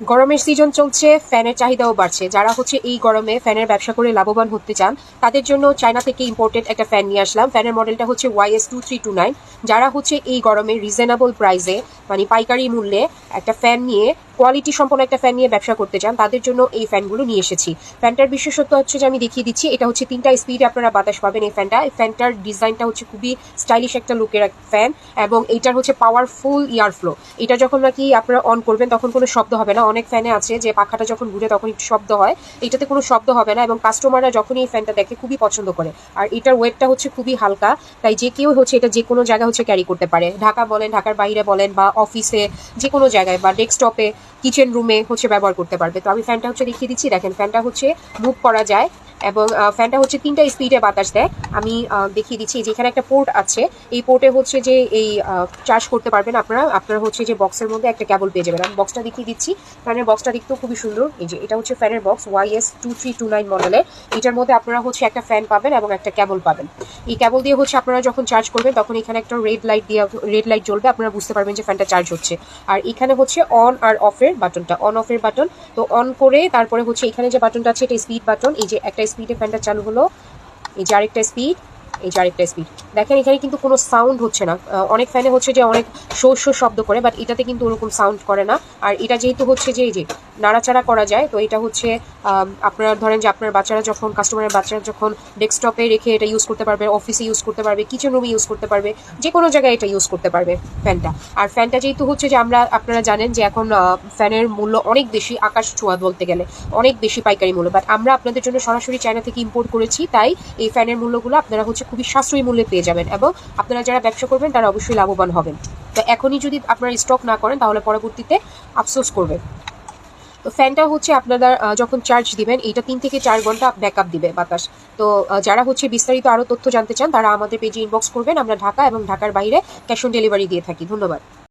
গরমের সিজন চলছে, ফ্যানের চাহিদাও বাড়ছে। যারা হচ্ছে এই গরমে ফ্যানের ব্যবসা করে লাভবান হতে চান তাদের জন্য চায়না থেকে ইম্পোর্টেড একটা ফ্যান নিয়ে আসলাম। ফ্যানের মডেলটা হচ্ছে YS2329। যারা হচ্ছে এই গরমে রিজনেবল প্রাইসে মানে পাইকারি মূল্যে একটা ফ্যান নিয়ে কোয়ালিটি সম্পন্ন একটা ফ্যান নিয়ে ব্যবসা করতে চান তাদের জন্য এই ফ্যানগুলো নিয়ে এসেছি। ফ্যানটার বিশেষত্ব হচ্ছে যে আমি দেখিয়ে দিচ্ছি, এটা হচ্ছে 3টা স্পিডে আপনারা বাতাস পাবেন। এই ফ্যানটার ডিজাইনটা হচ্ছে খুবই স্টাইলিশ একটা লুকের ফ্যান এবং এইটার হচ্ছে পাওয়ারফুল ইয়ার ফ্লো। এটা যখন নাকি আপনারা অন করবেন তখন কোনো শব্দ হবে না। অনেক ফ্যানে আছে যে পাখাটা যখন ঘুরে তখন একটু শব্দ হয়, এটাতে কোনো শব্দ হবে না এবং কাস্টমাররা যখনই এই ফ্যানটা দেখে খুবই পছন্দ করে। আর এটার ওয়েটটা হচ্ছে খুবই হালকা, তাই যে কেউ হচ্ছে এটা যে কোনো জায়গায় হচ্ছে ক্যারি করতে পারে। ঢাকা বলেন, ঢাকার বাইরে বলেন, বা অফিসে যে কোনো জায়গায় বা ডেস্কটপে কিচেন রুমে হচ্ছে ব্যবহার করতে পারবে। তো আমি ফ্যানটা হচ্ছে দেখিয়ে দিচ্ছি, দেখেন ফ্যানটা হচ্ছে মুভ করা যায় এবং ফ্যানটা হচ্ছে 3টা স্পিডে বাতাস দেয়। আমি দেখিয়ে দিচ্ছি যেখানে একটা পোর্ট আছে, এই পোর্টে হচ্ছে যে এই চার্জ করতে পারবেন আপনারা হচ্ছে যে বক্সের মধ্যে একটা কেবল পেয়ে যাবেন। আমি বক্সটা দেখিয়ে দিচ্ছি। ফ্যানের বক্সটা দেখতেও খুবই সুন্দর। এই যে এটা হচ্ছে ফ্যানের বক্স YS2329 মডেলের। এটার মধ্যে আপনারা হচ্ছে একটা ফ্যান পাবেন এবং একটা কেবল পাবেন। এই কেবল দিয়ে হচ্ছে আপনারা যখন চার্জ করবেন তখন এখানে একটা রেড লাইট জ্বলবে, আপনারা বুঝতে পারবেন যে ফ্যানটা চার্জ হচ্ছে। আর এখানে হচ্ছে অন আর অফের বাটনটা, অন অফের বাটন। তো অন করে তারপরে হচ্ছে এখানে যে বাটনটা আছে এটা স্পিড বাটন। এই যে একটা স্পিডে ফ্যানটা চালু হলো, এই যে আরেকটা স্পিড, এই যে আরেকটা স্পিড। দেখেন এখানে কিন্তু কোনো সাউন্ড হচ্ছে না। অনেক ফ্যানে হচ্ছে যে অনেক শো শব্দ করে, বাট এটাতে কিন্তু ওরকম সাউন্ড করে না। আর এটা যেহেতু হচ্ছে যে এই যে নাড়াচাড়া করা যায়, তো এটা হচ্ছে আপনারা ধরেন যে আপনার বাচ্চারা যখন কাস্টমারের বাচ্চারা যখন ডেস্কটপে রেখে এটা ইউজ করতে পারবে, অফিসে ইউজ করতে পারবে, কিচেন রুমে ইউজ করতে পারবে, যে কোনো জায়গায় এটা ইউজ করতে পারবে ফ্যানটা। আর ফ্যানটা যেহেতু হচ্ছে যে আপনারা জানেন যে এখন ফ্যানের মূল্য অনেক বেশি, আকাশ ছোঁয়া বলতে গেলে অনেক বেশি পাইকারি মূল্য, বাট আমরা আপনাদের জন্য সরাসরি চায়না থেকে ইম্পোর্ট করেছি, তাই এই ফ্যানের মূল্যগুলো আপনারা হচ্ছে খুবই সাশ্রয়ী মূল্যে পেয়ে যাবেন এবং আপনারা যারা ব্যবসা করবেন তারা অবশ্যই লাভবান হবেন। তো এখনই যদি আপনারা স্টক না করেন তাহলে পরবর্তীতে আফসোস করবেন। তো ফ্যানটা হচ্ছে আপনারা যখন চার্জ দিবেন এটা 3 থেকে 4 ঘন্টা ব্যাকআপ দিবে বাতাস। তো যারা হচ্ছে বিস্তারিত আরো তথ্য জানতে চান তারা আমাদের পেজে ইনবক্স করবেন। আমরা ঢাকা এবং ঢাকার বাইরে ক্যাশ অন ডেলিভারি দিয়ে থাকি। ধন্যবাদ।